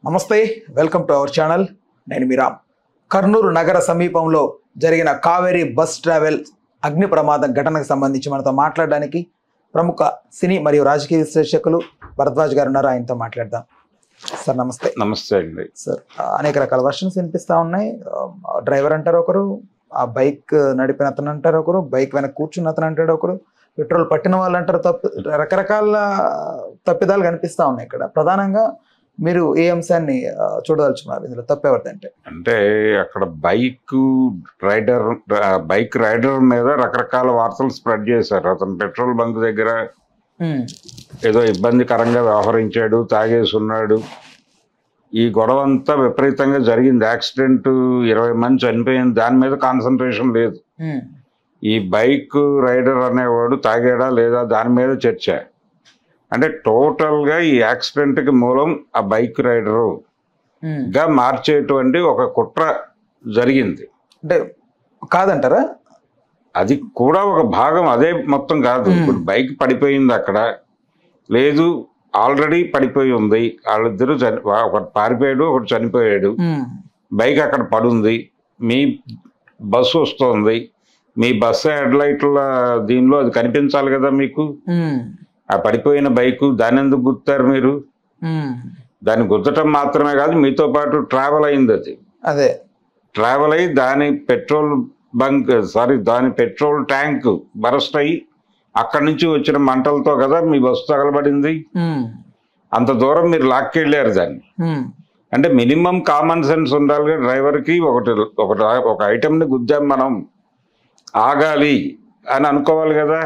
నమస్తే, welcome to our channel. నేను మీరామ్. కర్నూలు నగర సమీపంలో జరిగిన కావేరీ బస్ ట్రావెల్ అగ్ని ప్రమాదం ఘటనకు సంబంధించి మనతో మాట్లాడడానికి ప్రముఖ సినీ మరియు రాజకీయ విశ్లేషకులు భరద్వాజ్ గారు ఉన్నారు. ఆయనతో మాట్లాడదాం. సార్ నమస్తే. నమస్తే అండి. సార్, అనేక రకాల వర్షన్స్ వినిపిస్తూ ఉన్నాయి. డ్రైవర్ అంటారు ఒకరు, ఆ బైక్ నడిపిన అతను అంటారు ఒకరు, బైక్ వెనక కూర్చున్న అతను అంటాడు ఒకరు, పెట్రోల్ పట్టిన వాళ్ళు అంటారు. రకరకాల తప్పిదాలు కనిపిస్తూ ఉన్నాయి. ఇక్కడ ప్రధానంగా మీరు ఏ అంశాన్ని చూడదలుచుకున్నారు? ఇందులో తప్పెవరిదంటే అంటే అక్కడ బైక్ రైడర్ మీద రకరకాల వార్తలు స్ప్రెడ్ చేశారు. అతను పెట్రోల్ బంక్ దగ్గర ఏదో ఇబ్బందికరంగా వ్యవహరించాడు, తాగేసున్నాడు. ఈ గొడవ అంతా విపరీతంగా జరిగింది. యాక్సిడెంట్ 20 మంది చనిపోయింది. దాని మీద కాన్సన్ట్రేషన్ లేదు. ఈ బైక్ రైడర్ అనేవాడు తాగాడా లేదా దాని మీద చర్చ. అంటే టోటల్గా ఈ యాక్సిడెంట్కి మూలం ఆ బైక్ రైడరుగా మార్చేటువంటి ఒక కుట్ర జరిగింది. అంటే కాదంటారా? అది కూడా ఒక భాగం, అదే మొత్తం కాదు. ఇప్పుడు బైక్ పడిపోయింది అక్కడ, లేదు ఆల్రెడీ పడిపోయి ఉంది. వాళ్ళిద్దరూ ఒకటి పారిపోయాడు, ఒకటి చనిపోయాడు. బైక్ అక్కడ పడుంది, మీ బస్సు వస్తుంది. మీ బస్సు హెడ్లైట్ల దీనిలో అది కనిపించాలి కదా మీకు. ఆ పడిపోయిన బైకు దాన్ని ఎందుకు గుర్తారు మీరు? దాన్ని గుర్తటం మాత్రమే కాదు, మీతో పాటు ట్రావెల్ అయింది. అది అదే ట్రావెల్ అయ్యి దాని పెట్రోల్ ట్యాంక్ బరస్ట్ అయ్యి అక్కడి నుంచి వచ్చిన మంటలతో కదా మీ బస్సు తగలబడింది. అంత దూరం మీరు లాక్కెళ్ళారు దాన్ని. అంటే మినిమం కామన్ సెన్స్ ఉండాలి. డ్రైవర్కి ఒక ఐటమ్ని గుద్దాం మనం, ఆగాలి అని అనుకోవాలి కదా.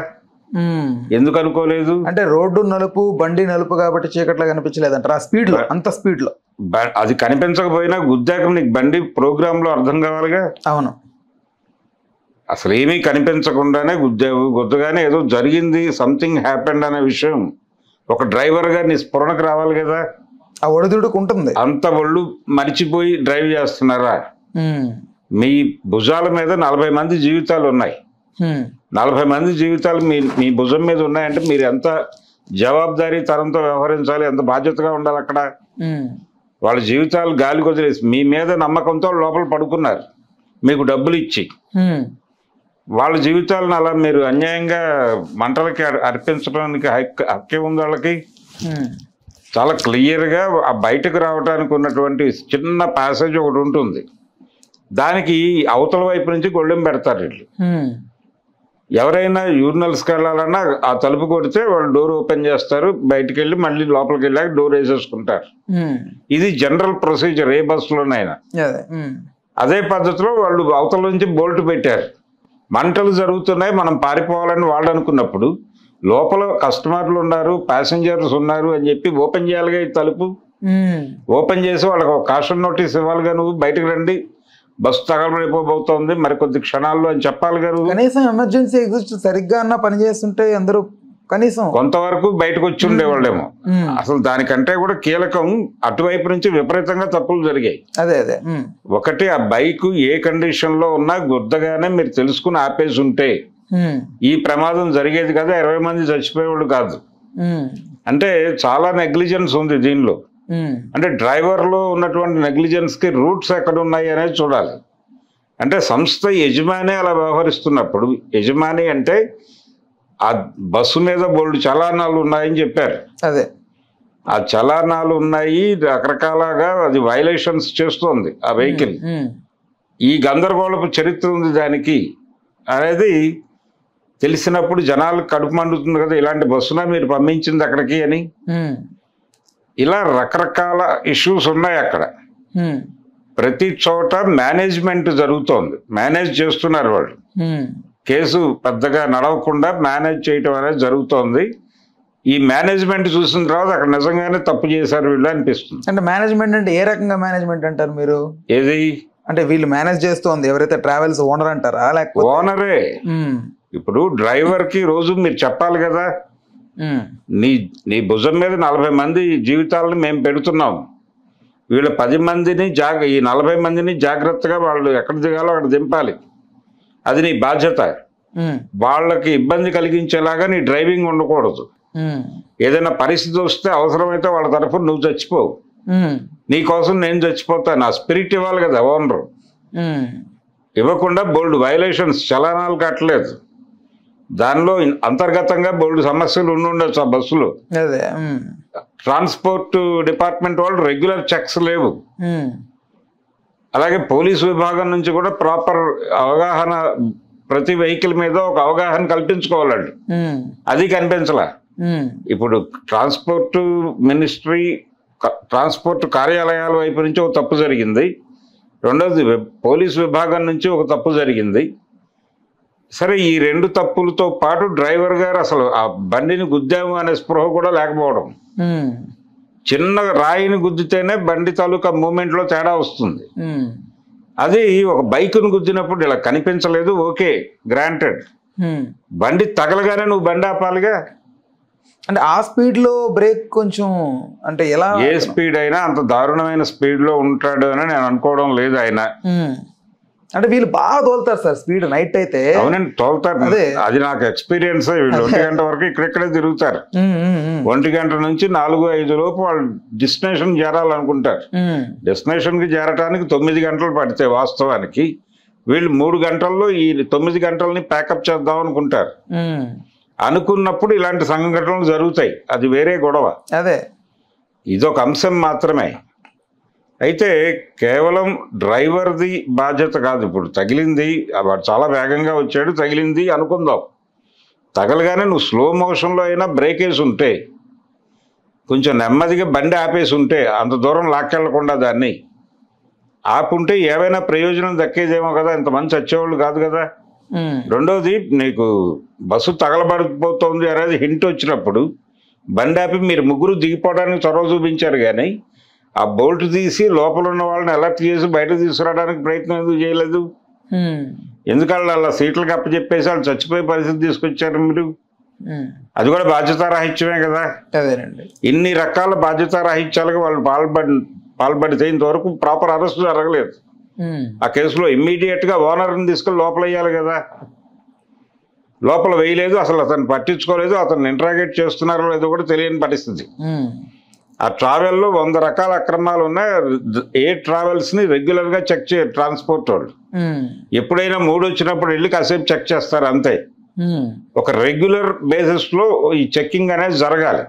ఎందుకు అనుకోలేదు? అంటే రోడ్డు నలుపు, బండి నలుపు కాబట్టి చీకట్లో కనిపించలేదంటారు. ఆ స్పీడ్ లో, అంత స్పీడ్ లో అది కనిపించకపోయినా గుద్దాక నీకు బండి ప్రోగ్రామ్ లో అర్థం కావాలిగా. అవును, అసలు ఏమీ కనిపించకుండానే గుద్దావు. గుద్దగానే ఏదో జరిగింది, సంథింగ్ హ్యాపెండ్ అనే విషయం ఒక డ్రైవర్ గా నీ స్ఫురణకు రావాలి కదా. ఆ ఒడిదుడుకు ఉంటుంది. అంత ఒళ్ళు మరిచిపోయి డ్రైవ్ చేస్తున్నారా? మీ భుజాల మీద 40 మంది జీవితాలు ఉన్నాయి. 40 మంది జీవితాలు మీ భుజం మీద ఉన్నాయంటే మీరు ఎంత జవాబుదారీ తరంతో వ్యవహరించాలి, ఎంత బాధ్యతగా ఉండాలి అక్కడ. వాళ్ళ జీవితాలు గాలి వదిలేసి మీ మీద నమ్మకంతో లోపల పడుకున్నారు, మీకు డబ్బులు ఇచ్చి. వాళ్ళ జీవితాలను అలా మీరు అన్యాయంగా మంటలకి అర్పించడానికి హక్కే ఉంది వాళ్ళకి. చాలా క్లియర్గా ఆ బయటకు రావడానికి ఉన్నటువంటి చిన్న ప్యాసేజ్ ఒకటి ఉంటుంది, దానికి అవతల వైపు నుంచి గొళ్ళెం పెడతారు వీళ్ళు. ఎవరైనా యూరినల్స్కి వెళ్ళాలన్నా ఆ తలుపు కొడితే వాళ్ళు డోర్ ఓపెన్ చేస్తారు, బయటికి వెళ్ళి మళ్ళీ లోపలికి వెళ్ళాక డోర్ వేసేసుకుంటారు. ఇది జనరల్ ప్రొసీజర్ ఏ బస్సులోనైనా. అదే పద్ధతిలో వాళ్ళు అవతల నుంచి బోల్ట్ పెట్టారు. మంటలు జరుగుతున్నాయి, మనం పారిపోవాలని వాళ్ళు అనుకున్నప్పుడు లోపల కస్టమర్లు ఉన్నారు, ప్యాసింజర్స్ ఉన్నారు అని చెప్పి ఓపెన్ చేయాలిగా ఈ తలుపు. ఓపెన్ చేసి వాళ్ళకి ఒక కాషన్ నోటీస్ ఇవ్వాలిగా, నువ్వు బయటకు రండి, బస్సు తగలబడిపోబోతోంది మరికొద్ది క్షణాల్లో అని చెప్పాలి గారు. కనీసం ఎమర్జెన్సీ ఎగ్జిస్ట్ సరిగ్గా అన్న పని చేస్తుంటే అందరూ కనీసం కొంతవరకు బయటకు వచ్చి ఉండేవాళ్ళేమో. అసలు దానికంటే కూడా కీలకం, అటువైపు నుంచి విపరీతంగా తప్పులు జరిగాయి. అదే అదే ఒకటి, ఆ బైక్ ఏ కండిషన్ లో ఉన్నా గుద్దగానే మీరు తెలుసుకుని ఆపేసి ఉంటే ఈ ప్రమాదం జరిగేది కదా, 20 మంది చచ్చిపోయేవాళ్ళు కాదు. అంటే చాలా నెగ్లిజెన్స్ ఉంది దీనిలో. అంటే డ్రైవర్లో ఉన్నటువంటి నెగ్లిజెన్స్ కి రూట్స్ ఎక్కడ ఉన్నాయి అనేది చూడాలి. అంటే సంస్థ యజమాని అలా వ్యవహరిస్తున్నప్పుడు, యజమాని అంటే ఆ బస్సు మీద బోల్డ్ చలానాలు ఉన్నాయని చెప్పారు. అదే ఆ చలానాలు ఉన్నాయి, రకరకాలుగా అది వైలేషన్స్ చేస్తోంది ఆ వెహికల్. ఈ గందరగోళపు చరిత్ర ఉంది దానికి అనేది తెలిసినప్పుడు జనాలకు కడుపు మండుతుంది కదా, ఇలాంటి బస్సున మీరు పంపించింది అక్కడికి అని. ఇలా రకరకాల ఇష్యూస్ ఉన్నాయి అక్కడ. ప్రతి చోట మేనేజ్మెంట్ జరుగుతోంది, మేనేజ్ చేస్తున్నారు వాళ్ళు. కేసు పెద్దగా నడవకుండా మేనేజ్ చేయటం అనేది జరుగుతోంది. ఈ మేనేజ్మెంట్ చూసిన తర్వాత అక్కడ నిజంగానే తప్పు చేశారు వీళ్ళు అనిపిస్తుంది. అంటే మేనేజ్మెంట్ అంటే ఏ రకంగా మేనేజ్మెంట్ అంటారు మీరు? ఏది అంటే వీళ్ళు మేనేజ్ చేస్తోంది ఎవరైతే ట్రావెల్స్ ఓనర్ అంటారా, లేకపోతే? ఓనరే. ఇప్పుడు డ్రైవర్ కి రోజు మీరు చెప్పాలి కదా, నీ భుజం మీద 40 మంది జీవితాలను మేము పెడుతున్నాం, వీళ్ళ 10 మందిని ఈ 40 మందిని జాగ్రత్తగా వాళ్ళు ఎక్కడ దిగాలో అక్కడ దింపాలి, అది నీ బాధ్యత. వాళ్ళకి ఇబ్బంది కలిగించేలాగా నీ డ్రైవింగ్ ఉండకూడదు. ఏదైనా పరిస్థితి వస్తే అవసరమైతే వాళ్ళ తరఫున నువ్వు చచ్చిపోవు, నీకోసం నేను చచ్చిపోతాను, ఆ స్పిరిట్ ఇవ్వాలి కదా ఓనరు. ఇవ్వకుండా బోల్డ్ వైలేషన్స్, చలనాలు కట్టలేదు. దానిలో అంతర్గతంగా బోల్డ్ సమస్యలు ఉండొచ్చు ఆ బస్సులో. ట్రాన్స్పోర్ట్ డిపార్ట్మెంట్ వాళ్ళు రెగ్యులర్ చెక్స్ లేవు. అలాగే పోలీసు విభాగం నుంచి కూడా ప్రాపర్ అవగాహన, ప్రతి వెహికల్ మీద ఒక అవగాహన కల్పించుకోవాలండి. అది కనిపించలా. ఇప్పుడు ట్రాన్స్పోర్ట్ మినిస్ట్రీ, ట్రాన్స్పోర్ట్ కార్యాలయాల వైపు నుంచి ఒక తప్పు జరిగింది. రెండోది పోలీసు విభాగం నుంచి ఒక తప్పు జరిగింది. సరే, ఈ రెండు తప్పులతో పాటు డ్రైవర్ గారు అసలు ఆ బండిని గుద్దాము అనే స్పృహ కూడా లేకపోవడం. చిన్న రాయిని గుద్దితేనే బండి తాలూకా మూమెంట్ లో తేడా వస్తుంది. అది ఒక బైక్ను గుద్దినప్పుడు ఇలా కనిపించలేదు, ఓకే, గ్రాంటెడ్. బండి తగలగానే నువ్వు బండి ఆపాలిగా. అంటే ఆ స్పీడ్ లో బ్రేక్ కొంచెం, అంటే ఎలా, ఏ స్పీడ్ అయినా అంత దారుణమైన స్పీడ్ లో ఉంటాడు అని నేను అనుకోవడం లేదు ఆయన. అంటే వీళ్ళు బాగా తోలుతారు సార్ స్పీడ్, నైట్ అయితే. అవునండి, తోలుతారు. అది నాకు ఎక్స్పీరియన్స్. వీళ్ళు 1 గంట వరకు ఇక్కడిక్కడే తిరుగుతారు. 1 గంట నుంచి 4-5 లోపు వాళ్ళు డెస్టినేషన్ చేరాలనుకుంటారు. డెస్టినేషన్ కి చేరటానికి 9 గంటలు పడితే వాస్తవానికి వీళ్ళు 3 గంటల్లో ఈ 9 గంటలని ప్యాకప్ చేద్దాం అనుకుంటారు. అనుకున్నప్పుడు ఇలాంటి సంఘటనలు జరుగుతాయి, అది వేరే గొడవ. అదే, ఇదొక అంశం మాత్రమే. అయితే కేవలం డ్రైవర్ది బాధ్యత కాదు. ఇప్పుడు తగిలింది, వాడు చాలా వేగంగా వచ్చాడు, తగిలింది అనుకుందాం. తగలగానే నువ్వు స్లో మోషన్లో అయినా బ్రేక్ వేసి ఉంటే, కొంచెం నెమ్మదిగా బండి ఆపేసి ఉంటే, అంత దూరం లాక్కెళ్లకుండా దాన్ని ఆపుంటే ఏవైనా ప్రయోజనం దక్కేదేమో కదా, ఇంతమంది చచ్చేవాళ్ళు కాదు కదా. రెండోది, నీకు బస్సు తగలబడిపోతుంది అనేది హింట్ వచ్చినప్పుడు బండి ఆపి మీరు ముగ్గురు దిగిపోవడానికి చొరవ చూపించారు, కానీ ఆ బోల్ట్ తీసి లోపల ఉన్న వాళ్ళని అలర్ట్ చేసి బయట తీసుకురావడానికి ప్రయత్నం ఎందుకు చేయలేదు? ఎందుకంటే అలా సీట్లకు అప్పచెప్పేసి వాళ్ళు చచ్చిపోయే పరిస్థితి తీసుకొచ్చారు మీరు. అది కూడా బాధ్యతారాహిత్యమే కదా. ఇన్ని రకాల బాధ్యతారాహిత్యాలకు వాళ్ళు పాల్పడితే ఇంతవరకు ప్రాపర్ అరెస్ట్ జరగలేదు. ఆ కేసులో ఇమ్మీడియట్ గా ఓనర్ని తీసుకెళ్ళి లోపల వేయాలి కదా. లోపల వేయలేదు, అసలు అతను పట్టించుకోలేదు, అతను ఇంటరాగేట్ చేస్తున్నారో లేదో కూడా తెలియని పరిస్థితి. ఆ ట్రావెల్లో 100 రకాల అక్రమాలు ఉన్నాయి. ఏ ట్రావెల్స్ ని రెగ్యులర్ గా చెక్ చేయరు ట్రాన్స్పోర్ట్ వాళ్ళు. ఎప్పుడైనా మూడు వచ్చినప్పుడు వెళ్ళి కాసేపు చెక్ చేస్తారు అంతే. ఒక రెగ్యులర్ బేసిస్ లో ఈ చెక్కింగ్ అనేది జరగాలి.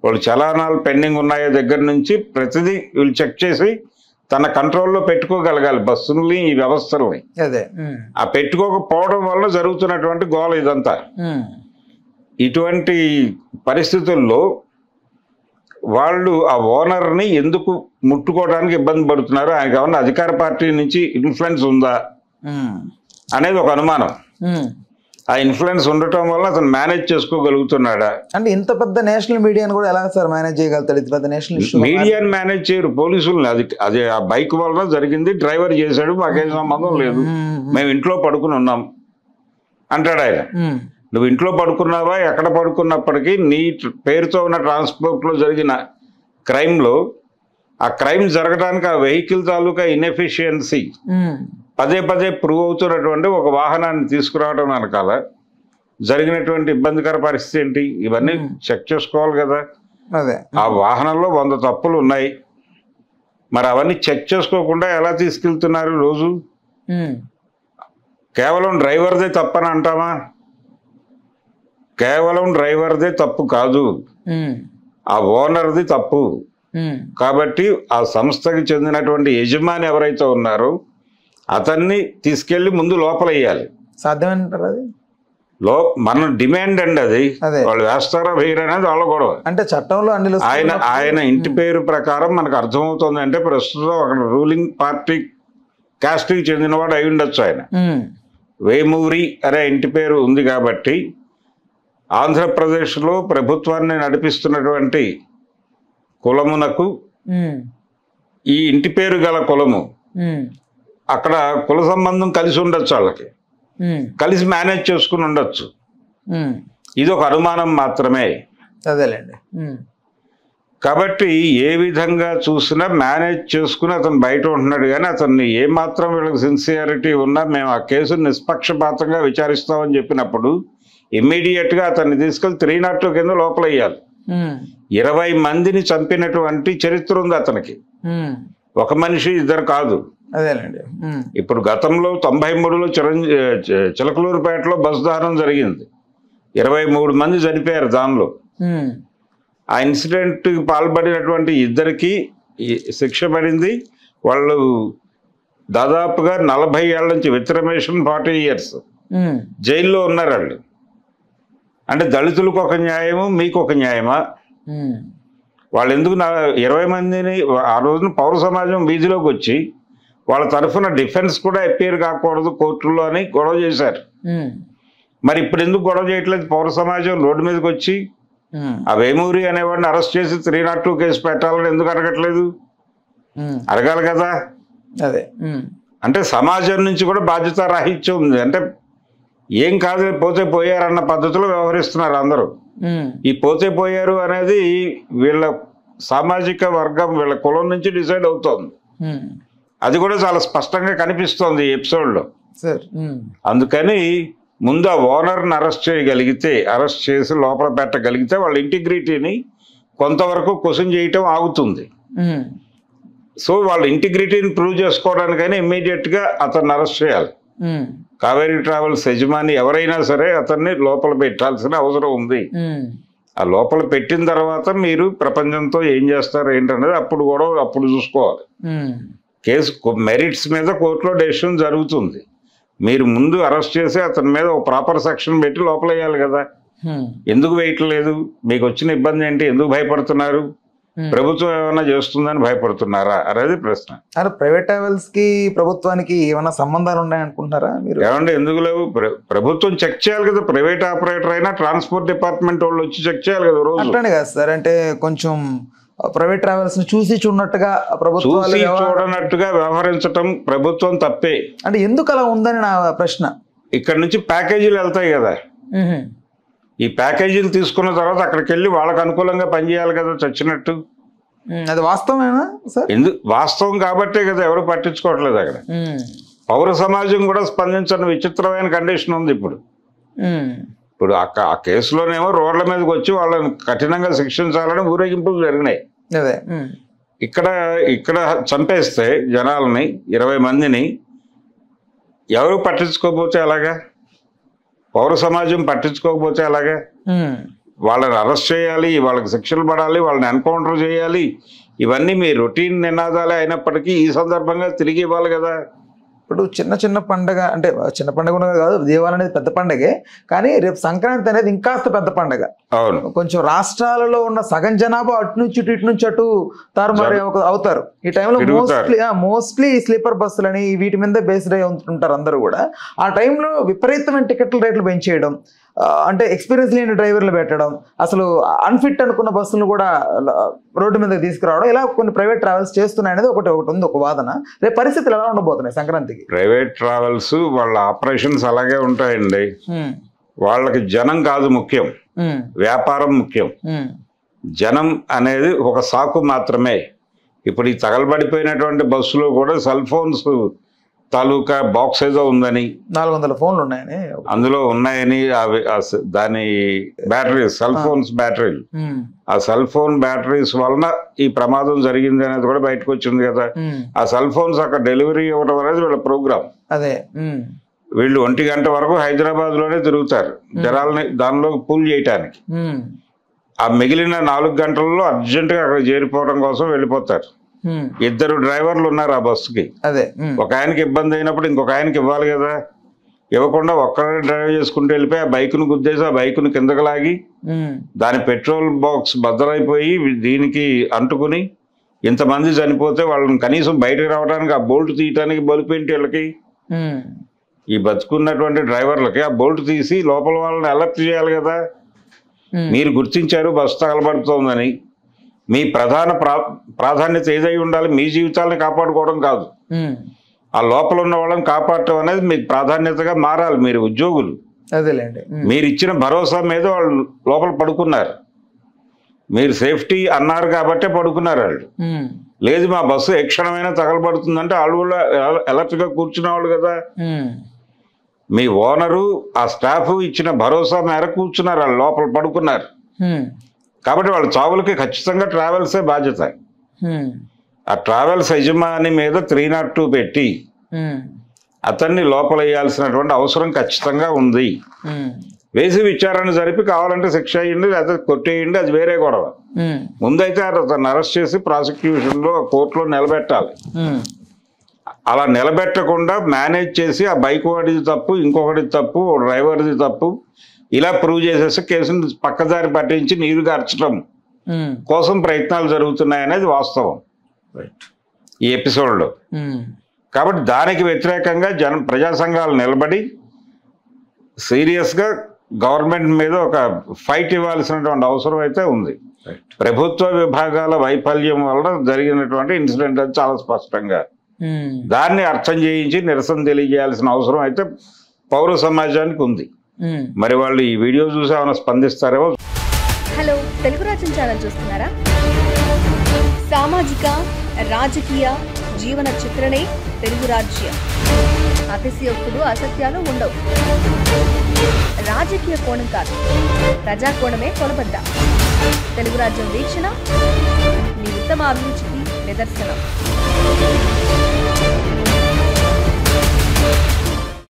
వాళ్ళు చలానాలు పెండింగ్ ఉన్నాయో దగ్గర నుంచి ప్రతిదీ వీళ్ళు చెక్ చేసి తన కంట్రోల్లో పెట్టుకోగలగాలి బస్సుల్ని, ఈ వ్యవస్థల్ని. ఆ పెట్టుకోకపోవడం వల్ల జరుగుతున్నటువంటి గోల ఇదంతా. ఇటువంటి పరిస్థితుల్లో వాళ్ళు ఆ ఓనర్ని ఎందుకు ముట్టుకోవడానికి ఇబ్బంది పడుతున్నారు, ఆయనకి ఏమన్నా అధికార పార్టీ నుంచి ఇన్ఫ్లుయెన్స్ ఉందా అనేది ఒక అనుమానం. ఆ ఇన్ఫ్లుయెన్స్ ఉండటం వల్ల అతను మేనేజ్ చేసుకోగలుగుతున్నాడా అంటే ఇంత పెద్ద నేషనల్ మీడియాని కూడా ఎలా సార్ మేనేజ్ చేయగలుగుతాడు? ఇంత పెద్ద నేషనల్ ఇష్యూ మీడియాని మేనేజ్ చేయరు పోలీసుల్ని. అది ఆ బైక్ వల్ల జరిగింది, డ్రైవర్ చేశాడు, మాకేం సంబంధం లేదు, మేము ఇంట్లో పడుకుని ఉన్నాం అంటాడు ఆయన. నువ్వు ఇంట్లో పడుకున్నావా, ఎక్కడ పడుకున్నప్పటికీ నీ పేరుతో ఉన్న ట్రాన్స్పోర్ట్లో జరిగిన క్రైమ్లో ఆ క్రైమ్ జరగడానికి ఆ వెహికల్ తాలూకా ఇన్ఎఫిషియన్సీ పదే పదే ప్రూవ్ అవుతున్నటువంటి ఒక వాహనాన్ని తీసుకురావడం వెనకాల జరిగినటువంటి ఇబ్బందికర పరిస్థితి ఏంటి, ఇవన్నీ చెక్ చేసుకోవాలి కదా. ఆ వాహనంలో 100 తప్పులు ఉన్నాయి, మరి అవన్నీ చెక్ చేసుకోకుండా ఎలా తీసుకెళ్తున్నారు రోజు? కేవలం డ్రైవర్దే తప్పని అంటామా? కేవలం డ్రైవర్దే తప్పు కాదు, ఆ ఓనర్ది తప్పు. కాబట్టి ఆ సంస్థకి చెందినటువంటి యజమాని ఎవరైతే ఉన్నారో అతన్ని తీసుకెళ్లి ముందు లోపల వేయాలి. సాధ్యమంటారు అది? మన డిమాండ్ అండి అది. వాళ్ళు వేస్తారా వేయరు అనేది వాళ్ళ గొడవ. అంటే చట్టంలో ఆయన ఇంటి పేరు ప్రకారం మనకు అర్థమవుతుంది అంటే ప్రస్తుతం అక్కడ రూలింగ్ పార్టీ కాస్ట్కి చెందినవాడు అయి ఉండొచ్చు. ఆయన వేమూరి అనే ఇంటి పేరు ఉంది కాబట్టి ఆంధ్రప్రదేశ్లో ప్రభుత్వాన్ని నడిపిస్తున్నటువంటి కులమునకు ఈ ఇంటి పేరు గల కులము అక్కడ కుల సంబంధం కలిసి ఉండొచ్చు, వాళ్ళకి కలిసి మేనేజ్ చేసుకుని ఉండొచ్చు. ఇది ఒక అనుమానం మాత్రమే. అదేలేండి. కాబట్టి ఏ విధంగా చూసినా మేనేజ్ చేసుకుని అతను బయట ఉంటున్నాడు, కానీ అతన్ని ఏమాత్రం వీళ్ళకి సిన్సియారిటీ ఉన్నా మేము ఆ కేసును నిష్పక్షపాతంగా విచారిస్తామని చెప్పినప్పుడు ఇమ్మీడియట్ గా అతన్ని తీసుకెళ్లి 302 కింద లోపల వేయాలి. 20 మందిని చంపినటువంటి చరిత్ర ఉంది అతనికి. ఒక మనిషి ఇద్దరు కాదు. అదేనండి. ఇప్పుడు గతంలో 93లో చిలకలూరుపేటలో బస్ దారుణం జరిగింది. 23 మంది చనిపోయారు దానిలో. ఆ ఇన్సిడెంట్కి పాల్పడినటువంటి ఇద్దరికి శిక్ష పడింది. వాళ్ళు దాదాపుగా 40 ఏళ్ల నుంచి విత్ రమేషన్ 40 years జైల్లో ఉన్నారు వాళ్ళు. అంటే దళితులకు ఒక న్యాయము, మీకు ఒక న్యాయమా? వాళ్ళు ఎందుకు 20 మందిని ఆ రోజున పౌర సమాజం వీధిలోకి వచ్చి వాళ్ళ తరఫున డిఫెన్స్ కూడా అపీర్ కాకూడదు కోర్టుల్లో అని గొడవ చేశారు. మరి ఇప్పుడు ఎందుకు గొడవ చేయట్లేదు? పౌర సమాజం రోడ్డు మీదకి వచ్చి ఆ వేమూరి అనేవాడిని అరెస్ట్ చేసి 302 కేసు పెట్టాలని ఎందుకు అడగట్లేదు? అడగాలి కదా. అదే అంటే సమాజం నుంచి కూడా బాధ్యత రాహిత్యం ఉంది. అంటే ఏం కాదు, పోతే పోయారన్న పద్ధతిలో వ్యవహరిస్తున్నారు అందరూ. ఈ పోతే పోయారు అనేది వీళ్ళ సామాజిక వర్గం, వీళ్ళ కులం నుంచి డిసైడ్ అవుతోంది. అది కూడా చాలా స్పష్టంగా కనిపిస్తోంది ఈ ఎపిసోడ్లో. అందుకని ముందు ఆ ఓనర్ని అరెస్ట్ చేయగలిగితే, అరెస్ట్ చేసి లోపల పెట్టగలిగితే వాళ్ళ ఇంటిగ్రిటీని కొంతవరకు క్వశ్చన్ చేయటం ఆగుతుంది. సో వాళ్ళ ఇంటిగ్రిటీని ప్రూవ్ చేసుకోవడానికైనా ఇమ్మీడియట్గా అతన్ని అరెస్ట్ చేయాలి. కావేరీ ట్రావెల్స్ యజమాని ఎవరైనా సరే అతన్ని లోపల పెట్టాల్సిన అవసరం ఉంది. ఆ లోపల పెట్టిన తర్వాత మీరు ప్రపంచంతో ఏం చేస్తారు ఏంటనేది అప్పుడు కూడా అప్పుడు చూసుకోవాలి. కేసు మెరిట్స్ మీద కోర్టులో డెసిషన్ జరుగుతుంది. మీరు ముందు అరెస్ట్ చేసి అతని మీద ఒక ప్రాపర్ సెక్షన్ పెట్టి లోపల వేయాలి కదా. ఎందుకు వేయట్లేదు? మీకు వచ్చిన ఇబ్బంది ఏంటి? ఎందుకు భయపడుతున్నారు? ప్రభుత్వం ఏమైనా చేస్తుందని భయపడుతున్నారా అనేది ప్రశ్న. ప్రైవేట్ ట్రావెల్స్ కి ప్రభుత్వానికి ఏమైనా సంబంధాలు ఉన్నాయనుకుంటున్నారా మీరు? ఏమంటే ఎందుకు లేవు? ప్రభుత్వం చెక్ చేయాలి కదా. ప్రైవేట్ ఆపరేటర్ అయినా ట్రాన్స్పోర్ట్ డిపార్ట్మెంట్ వాళ్ళు వచ్చి చెక్ చేయాలి కదా రోజు. అట్లానే కదా సార్. అంటే కొంచెం ప్రైవేట్ ట్రావెల్స్ ని చూసి చూడనట్టుగా, చూడనట్టుగా వ్యవహరించటం ప్రభుత్వం తప్పే. అంటే ఎందుకు అలా ఉందని నా ప్రశ్న. ఇక్కడ నుంచి ప్యాకేజీలు వెళ్తాయి కదా. ఈ ప్యాకేజీలు తీసుకున్న తర్వాత అక్కడికి వెళ్ళి వాళ్ళకి అనుకూలంగా పనిచేయాలి కదా చచ్చినట్టు. అది వాస్తవమేనా సార్? వాస్తవం కాబట్టే కదా ఎవరు పట్టించుకోవట్లేదు అక్కడ. పౌర సమాజం కూడా స్పందించని విచిత్రమైన కండిషన్ ఉంది ఇప్పుడు. ఇప్పుడు ఆ కేసులోనేమో రోడ్ల మీదకి వచ్చి వాళ్ళని కఠినంగా శిక్షించాలని ఊరేగింపులు జరిగినాయి. ఇక్కడ చంపేస్తే జనాలని 20 మందిని ఎవరు పట్టించుకోకపోతే అలాగా? పౌర సమాజం పట్టించుకోకపోతే అలాగా? వాళ్ళని అరెస్ట్ చేయాలి, వాళ్ళకి శిక్షలు పడాలి, వాళ్ళని ఎన్కౌంటర్ చేయాలి. ఇవన్నీ మీ రొటీన్ నినాదాలే అయినప్పటికీ ఈ సందర్భంగా తిరిగి ఇవ్వాలి కదా. ఇప్పుడు చిన్న పండగ, అంటే చిన్న పండుగ కాదు, దీపావళి అనేది పెద్ద పండగే, కానీ రేపు సంక్రాంతి అనేది ఇంకాస్త పెద్ద పండగ. అవును. కొంచెం రాష్ట్రాలలో ఉన్న సగం జనాభా అటు నుంచి ఇటు నుంచి అటు తారుమారు అవుతారు ఈ టైంలో. మోస్ట్లీ స్లీపర్ బస్సులని వీటి మీద బేస్డ్ అయి ఉంటారు అందరూ కూడా. ఆ టైంలో విపరీతమైన టికెట్ల రేట్లు పెంచేయడం, అంటే ఎక్స్పీరియన్స్ లేని డ్రైవర్లు పెట్టడం, అసలు అన్ఫిట్ అనుకున్న బస్సులను కూడా రోడ్డు మీద తీసుకురావడం, ఇలా కొన్ని ప్రైవేట్ ట్రావెల్స్ చేస్తున్నాయి అనేది ఒకటి ఉంది, ఒక వాదన. రేపు పరిస్థితులు ఎలా ఉండబోతున్నాయి సంక్రాంతికి? ప్రైవేట్ ట్రావెల్స్ వాళ్ళ ఆపరేషన్స్ అలాగే ఉంటాయండి. వాళ్ళకి జనం కాదు ముఖ్యం, వ్యాపారం ముఖ్యం. జనం అనేది ఒక సాకు మాత్రమే. ఇప్పుడు ఈ తగలబడిపోయినటువంటి బస్సులో కూడా సెల్ ఫోన్స్ తాలూకా బాక్స్ ఏదో ఉందని, 400 ఫోన్లు ఉన్నాయని, అందులో ఉన్నాయని, దాని బ్యాటరీస్, సెల్ ఫోన్స్ బ్యాటరీలు, ఆ సెల్ ఫోన్ బ్యాటరీస్ వలన ఈ ప్రమాదం జరిగింది అనేది కూడా బయటకు వచ్చింది కదా. ఆ సెల్ ఫోన్స్ అక్కడ డెలివరీ ఇవ్వడం అనేది వీళ్ళ ప్రోగ్రామ్. అదే వీళ్ళు 1 గంట వరకు హైదరాబాద్ లోనే తిరుగుతారు జనాలని దానిలో పూల్ చేయటానికి. ఆ మిగిలిన 4 గంటల్లో అర్జెంటుగా అక్కడ చేరిపోవడం కోసం వెళ్ళిపోతారు. 2 డ్రైవర్లు ఉన్నారు ఆ బస్సుకి. ఒక ఆయనకి ఇబ్బంది అయినప్పుడు ఇంకొక ఆయనకి ఇవ్వాలి కదా. ఇవ్వకుండా ఒక్కడే డ్రైవ్ చేసుకుంటూ వెళ్ళిపోయి ఆ బైక్ను గుద్దేసి ఆ బైక్ను కిందకి లాగి దాని పెట్రోల్ బాక్స్ బద్దలైపోయి దీనికి అంటుకుని ఇంతమంది చనిపోతే వాళ్ళని కనీసం బయటకు రావడానికి ఆ బోల్ట్ తీయటానికి బలిపేంటి వీళ్ళకి. ఈ బతుకున్నటువంటి డ్రైవర్లకి ఆ బోల్ట్ తీసి లోపల వాళ్ళని అలర్ట్ చేయాలి కదా. మీరు గుర్తించారు బస్సు తగలబడుతోందని, మీ ప్రధాన ప్రాధాన్యత ఏదై ఉండాలి? మీ జీవితాలను కాపాడుకోవడం కాదు, ఆ లోపల ఉన్న వాళ్ళని కాపాడటం అనేది మీకు ప్రాధాన్యతగా మారాలి. మీరు ఉద్యోగులు, మీరు ఇచ్చిన భరోసా మీద వాళ్ళు లోపల పడుకున్నారు. మీరు సేఫ్టీ అన్నారు కాబట్టే పడుకున్నారు వాళ్ళు. లేదు మా బస్సు ఏ క్షణమైనా తగలబడుతుందంటే వాళ్ళు కూడా అలర్ట్గా కూర్చునే వాళ్ళు కదా. మీ ఓనరు ఆ స్టాఫ్ ఇచ్చిన భరోసా మేర కూర్చున్నారు, వాళ్ళు లోపల పడుకున్నారు. కాబట్టి వాళ్ళ చావులకి ఖచ్చితంగా ట్రావెల్సే బాధ్యత. ఆ ట్రావెల్స్ యజమాని మీద 302 పెట్టి అతన్ని లోపలేయాల్సినటువంటి అవసరం ఖచ్చితంగా ఉంది. వేసి విచారణ జరిపి కావాలంటే శిక్ష అయ్యండి లేదా కొట్టేయండి, అది వేరే గొడవ. ముందైతే అతను అరెస్ట్ చేసి ప్రాసిక్యూషన్లో కోర్టులో నిలబెట్టాలి. అలా నిలబెట్టకుండా మేనేజ్ చేసి ఆ బైక్ వాడిది తప్పు, ఇంకొకటి తప్పు, డ్రైవర్ది తప్పు ఇలా ప్రూవ్ చేసేసి కేసును పక్కదారి పట్టించి నీరు గార్చడం కోసం ప్రయత్నాలు జరుగుతున్నాయనేది వాస్తవం ఈ ఎపిసోడ్లో. కాబట్టి దానికి వ్యతిరేకంగా ప్రజా సంఘాలు నిలబడి సీరియస్గా గవర్నమెంట్ మీద ఒక ఫైట్ ఇవ్వాల్సినటువంటి అవసరం అయితే ఉంది. ప్రభుత్వ విభాగాల వైఫల్యం వల్ల జరిగినటువంటి ఇన్సిడెంట్ అది చాలా స్పష్టంగా. దాన్ని అర్థం చేయించి నిరసన తెలియజేయాల్సిన అవసరం అయితే పౌర సమాజానికి ఉంది. మరి వాళ్ళు ఈ వీడియో చూసి ఏమైనా స్పందిస్తారేమో. హలో, తెలుగు రాజ్యం ఛానల్ చూస్తున్నారా? సామాజిక రాజకీయ జీవన చిత్రణే తెలుగు రాజ్యం. అతిశయోక్తులు అసత్యాలు ఉండవు. రాజకీయ కోణం కాదు, ప్రజా కోణమే కొలబద్ద. తెలుగు రాజ్యం వీక్షణ మీ ఉత్తమ అభిరుచికి నిదర్శనం.